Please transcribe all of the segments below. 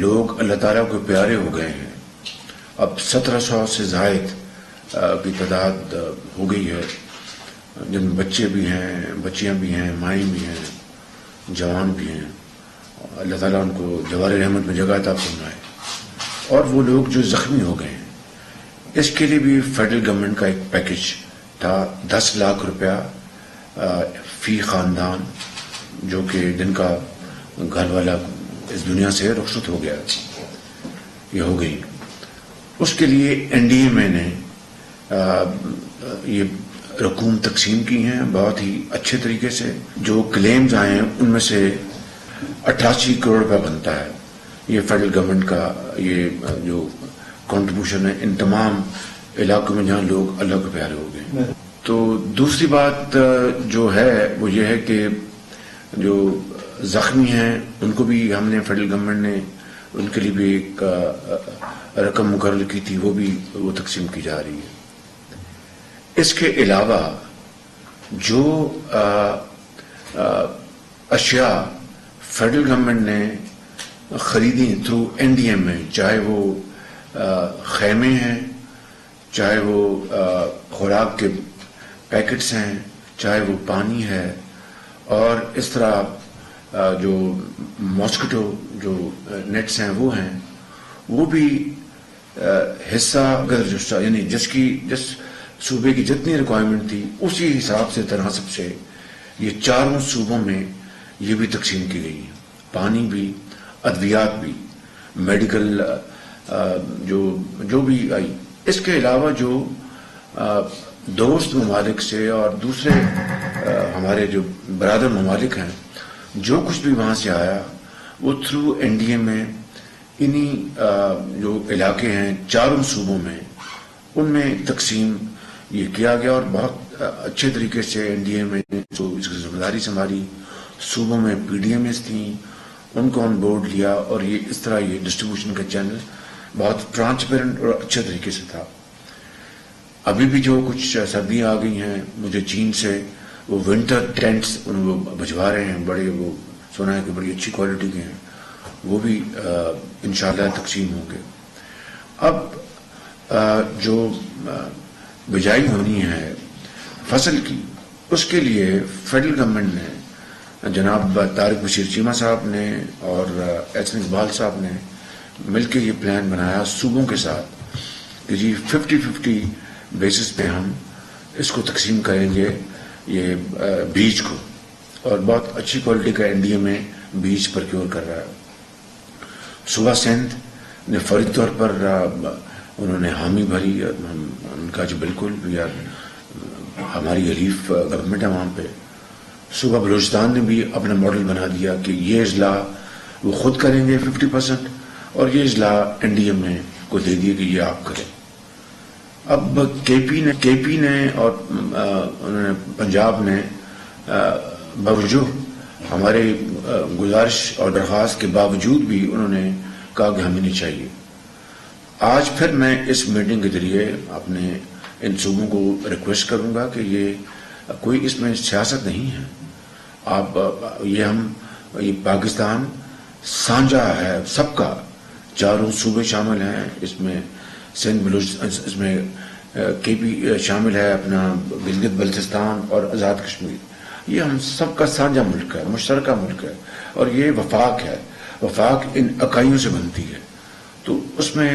لوگ اللہ تعالیٰ کو پیارے ہو گئے ہیں. اب 1700 سے زائد کی تعداد ہو گئی ہے، جن میں بچے بھی ہیں، بچیاں بھی ہیں، مائیں بھی ہیں، جوان بھی ہیں. اللہ تعالیٰ ان کو جوار رحمت میں جگہ عطا فرمائے. اور وہ لوگ جو زخمی ہو گئے ہیں، اس کے لیے بھی فیڈرل گورنمنٹ کا ایک پیکج تھا، 10 لاکھ روپیہ فی خاندان، جو کہ جن کا گھر والا اس دنیا سے رخصت ہو گیا یا ہو گئی. اس کے لیے این ڈی اے میں نے یہ رقوم تقسیم کی ہیں بہت ہی اچھے طریقے سے. جو کلیمز آئے ہیں ان میں سے 88 کروڑ روپے بنتا ہے. یہ فیڈرل گورنمنٹ کا یہ جو کنٹریبیوشن ہے ان تمام علاقوں میں جہاں لوگ اللہ کو پیارے ہو گئے. تو دوسری بات جو ہے وہ یہ ہے کہ جو زخمی ہیں ان کو بھی ہم نے فیڈرل گورنمنٹ نے ان کے لیے بھی ایک رقم مقرر کی تھی، وہ تقسیم کی جا رہی ہے. اس کے علاوہ جو اشیاء فیڈرل گورنمنٹ نے خریدی تھرو این ڈی ایم میں، چاہے وہ خیمے ہیں، چاہے وہ خوراک کے پیکٹس ہیں، چاہے وہ پانی ہے، اور اس طرح جو ماسکیٹو جو نیٹس ہیں وہ ہیں، وہ بھی حصہ یعنی جس صوبے کی جتنی ریکوائرمنٹ تھی اسی حساب سے تناسب سے یہ چاروں صوبوں میں یہ بھی تقسیم کی گئی ہے. پانی بھی، ادویات بھی، میڈیکل جو بھی آئی. اس کے علاوہ جو دوست ممالک سے اور دوسرے ہمارے جو برادر ممالک ہیں، جو کچھ بھی وہاں سے آیا وہ تھرو این ڈی اے میں انہی جو علاقے ہیں چاروں صوبوں میں ان میں تقسیم یہ کیا گیا. اور بہت اچھے طریقے سے این ڈی اے میں جو اس کی ذمہ داری سنبھالی، صوبوں میں پی ڈی ایم ایس تھیں، ان کو آن بورڈ لیا، اور یہ اس طرح یہ ڈسٹریبیوشن کا چینل بہت ٹرانسپیرنٹ اور اچھے طریقے سے تھا. ابھی بھی جو کچھ سردیاں آ گئی ہیں، مجھے چین سے وہ ونٹر ٹینٹس وہ بھجوا رہے ہیں، بڑے وہ سنا ہے کہ بڑی اچھی کوالٹی کے ہیں، وہ بھی انشاءاللہ تقسیم ہوں گے. اب جو بجائی ہونی ہے فصل کی، اس کے لیے فیڈرل گورنمنٹ نے جناب طارق بشیر چیمہ صاحب نے اور ایس این اقبال صاحب نے مل کے یہ پلان بنایا صوبوں کے ساتھ کہ جی 50-50 بیسس پہ ہم اس کو تقسیم کریں گے یہ بیج کو. اور بہت اچھی کوالٹی کا این ڈی اے میں بیج پرکیور کر رہا ہے. صوبہ سندھ نے فوری طور پر انہوں نے حامی بھری، ان کا جو بالکل بھی ہماری حلیف گورنمنٹ ہے وہاں پہ. صوبہ بلوچستان نے بھی اپنا ماڈل بنا دیا کہ یہ اضلاع وہ خود کریں گے 50%، اور یہ اضلاع این ڈی ایم کو دے دیے کہ یہ آپ کریں. اب کے پی نے اور انہوں نے پنجاب نے باوجود ہمارے گزارش اور درخواست کے باوجود بھی انہوں نے کہا کہ ہمیں نہیں چاہیے. آج پھر میں اس میٹنگ کے ذریعے اپنے ان صوبوں کو ریکویسٹ کروں گا کہ یہ کوئی اس میں سیاست نہیں ہے. آپ یہ پاکستان سانجا ہے سب کا، چاروں صوبے شامل ہیں اس میں، سندھ اس میں کے پی شامل ہے، اپنا گلگت بلتستان اور آزاد کشمیر. یہ ہم سب کا سانجا ملک ہے، مشترکہ ملک ہے، اور یہ وفاق ہے. وفاق ان اکائیوں سے بنتی ہے. تو اس میں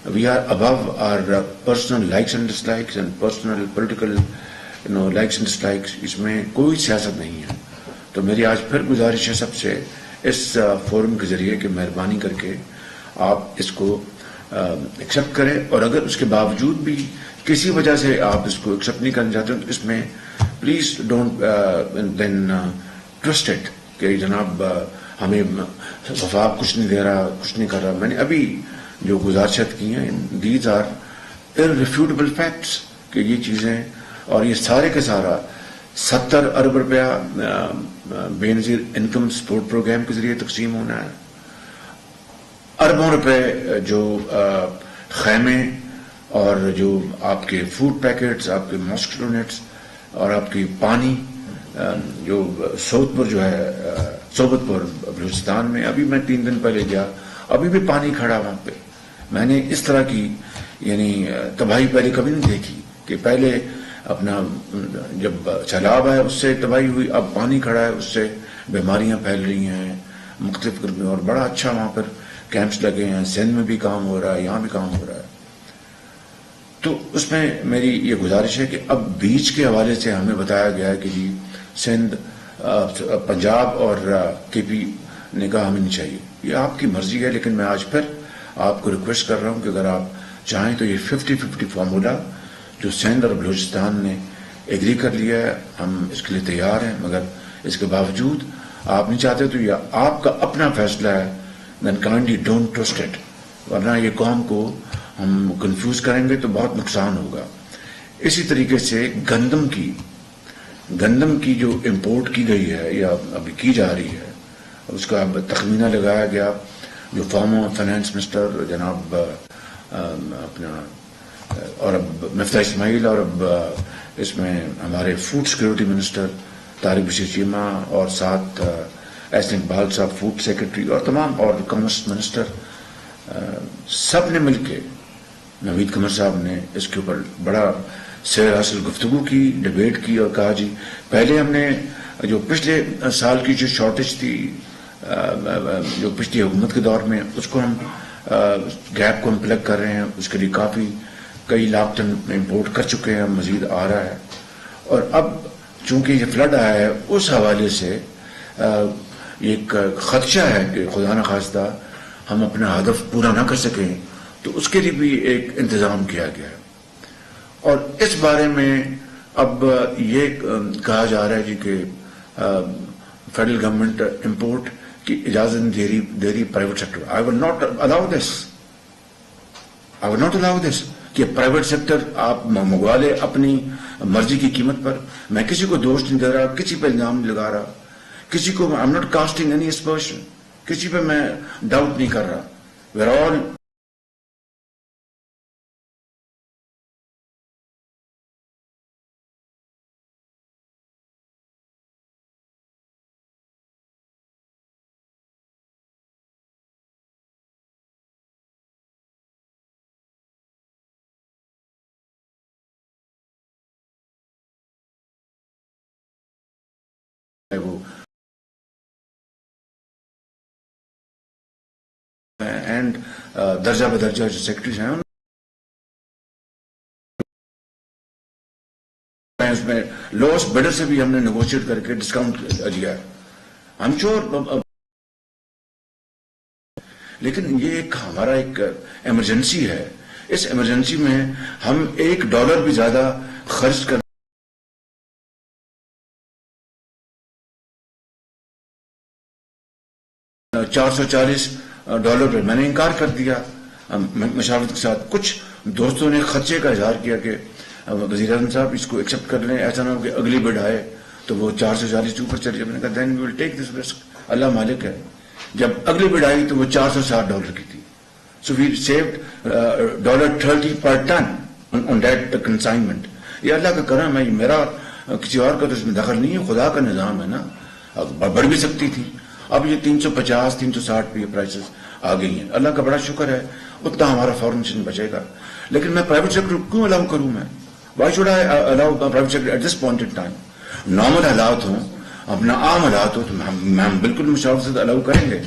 we are above our personal likes and dislikes and personal political likes and dislikes. اس میں کوئی سیاست نہیں ہے. تو میری آج پھر گزارش ہے سب سے اس فورم کے ذریعے کہ مہربانی کر کے آپ اس کو ایکسیپٹ کریں، اور اگر اس کے باوجود بھی کسی وجہ سے آپ اس کو ایکسیپٹ نہیں کرنا چاہتے تو اس میں please don't then trust it کہ جناب ہمیں وفاق کچھ نہیں دے رہا، کچھ نہیں کر رہا. میں نے ابھی جو گزارشات کی ہیں دیز آر irrefutable facts کہ یہ چیزیں، اور یہ سارے کا سارا 70 ارب روپیہ بے نظیر انکم سپورٹ پروگرام کے ذریعے تقسیم ہونا ہے. اربوں روپے جو خیمے اور جو آپ کے فوڈ پیکٹس، آپ کے ماسکیٹو نیٹس اور آپ کی پانی جو صوبت پور جو ہے، صوبت پور بلوچستان میں ابھی میں 3 دن پہلے گیا، ابھی بھی پانی کھڑا وہاں پہ. میں نے اس طرح کی یعنی تباہی پہلے کبھی نہیں دیکھی کہ پہلے اپنا جب سیلاب ہے اس سے تباہی ہوئی, اب پانی کھڑا ہے, اس سے بیماریاں پھیل رہی ہیں مختلف قسم. اور بڑا اچھا وہاں پر کیمپس لگے ہیں, سندھ میں بھی کام ہو رہا ہے, یہاں بھی کام ہو رہا ہے. تو اس میں میری یہ گزارش ہے کہ اب بیچ کے حوالے سے ہمیں بتایا گیا ہے کہ جی سندھ, پنجاب اور کے پی نے کہا ہمیں نہیں چاہیے. یہ آپ کی مرضی ہے, لیکن میں آج پھر آپ کو ریکویسٹ کر رہا ہوں کہ اگر آپ چاہیں تو یہ 50-50 فارمولا جو سندھ اور بلوچستان نے ایگری کر لیا ہے, ہم اس کے لیے تیار ہیں. مگر اس کے باوجود آپ نہیں چاہتے تو یہ آپ کا اپنا فیصلہ ہے. دین کائنڈلی ڈونٹ ٹرسٹ اٹ, ورنہ یہ قوم کو ہم کنفیوز کریں گے تو بہت نقصان ہوگا. اسی طریقے سے گندم کی جو امپورٹ کی گئی ہے یا ابھی کی جا رہی ہے, اس کا اب تخمینہ لگایا گیا. جو فارمر فائنانس منسٹر جناب اپنا اور اب مفتاح اسماعیل, اور اب اس میں ہمارے food security minister Tariq Bashir Cheema, اور ساتھ احسن اقبال صاحب فوڈ سیکرٹری, اور تمام اور کامرس منسٹر, سب نے مل کے, نوید قمر صاحب نے اس کے اوپر بڑا سیر حاصل گفتگو کی, ڈبیٹ کی, اور کہا جی پہلے ہم نے جو پچھلے سال کی جو شارٹیج تھی جو پچھلی حکومت کے دور میں, اس کو ہم گیپ کو ہم پلگ کر رہے ہیں. اس کے لیے کئی لاکھ ٹن امپورٹ کر چکے ہیں, مزید آ رہا ہے. اور اب چونکہ یہ فلڈ آیا ہے, اس حوالے سے یہ ایک خدشہ ہے کہ خدا نخواستہ ہم اپنا ہدف پورا نہ کر سکیں, تو اس کے لیے بھی ایک انتظام کیا گیا ہے. اور اس بارے میں اب یہ کہا جا رہا ہے جی کہ فیڈرل گورنمنٹ امپورٹ کی اجازت دے رہی private sector. I will not allow this کہ پرائیویٹ سیکٹر آپ منگوا لے اپنی مرضی کی قیمت پر. میں کسی کو دوش نہیں دے رہا, کسی پہ الزام نہیں لگا رہا, کسی کو I'm not casting any aspersion, کسی پہ میں ڈاؤٹ نہیں کر رہا. We're all اینڈ درجہ بدرجہ جو سیکرٹریز ہیں اس میں لوسٹ بیڈر سے بھی ہم نے نیگوشیٹ کر کے ڈسکاؤنٹ دیا ہے. I'm sure لیکن یہ ہمارا ایک ایمرجنسی ہے. اس ایمرجنسی میں ہم $1 بھی زیادہ خرچ کر $440 پہ میں نے انکار کر دیا مشاورت کے ساتھ. کچھ دوستوں نے خدشے کا اظہار کیا کہ وزیر اعظم صاحب اس کو ایکسپٹ کر لیں, ایسا نہ ہو کہ اگلی بڈ آئے تو وہ 440 کے اوپر چلی جائے. میں نے کہا دین وی ول ٹیک دس رسک, اللہ مالک ہے. جب اگلی بڈ آئی تو وہ $460 کی تھی. So we saved $30 per ton on that consignment. یہ اللہ کا کرم ہے, میرا کسی اور کا تو اس میں دخل نہیں ہے, خدا کا نظام ہے نا. بڑھ بھی سکتی تھی. اب یہ 350 360 پہ یہ پرائسز آ گئی ہیں. اللہ کا بڑا شکر ہے, اتنا ہمارا فارمیشن بچے گا. لیکن میں پرائیویٹ سیکٹر کیوں الاؤ کروں؟ میں why should I allow private sector at this point in time? Normal حالات ہوں, اپنا عام حالات ہو تو ہم بالکل مشاورت سے الاؤ کریں گے.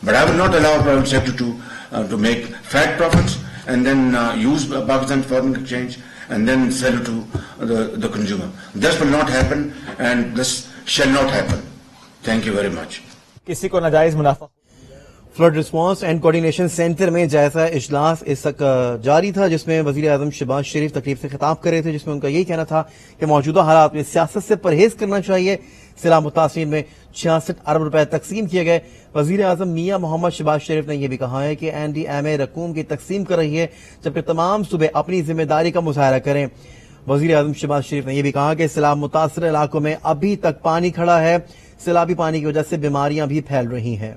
But I will not allow private sector to make fat profits and then use Pakistan foreign exchange and then sell to the consumer. This will not happen and this shall not happen. Thank you very much. کسی کو ناجائز منافع. Flood response and coordination centre میں جائزہ اجلاس اس تک جاری تھا, جس میں وزیر اعظم شہباز شریف تقریب سے خطاب کر رہے تھے, جس میں ان کا یہی کہنا تھا کہ موجودہ حالات میں سیاست سے پرہیز کرنا چاہیے. سیلاب متاثرین میں 66 ارب روپے تقسیم کیے گئے. وزیر اعظم میاں محمد شہباز شریف نے یہ بھی کہا ہے کہ NDMA رقوم کی تقسیم کر رہی ہے, جبکہ تمام صوبے اپنی ذمہ داری کا مظاہرہ کریں. وزیر اعظم شہباز شریف نے یہ بھی کہا کہ سیلاب متاثرہ علاقوں میں ابھی تک پانی کھڑا ہے, سیلابی پانی کی وجہ سے بیماریاں بھی پھیل رہی ہیں.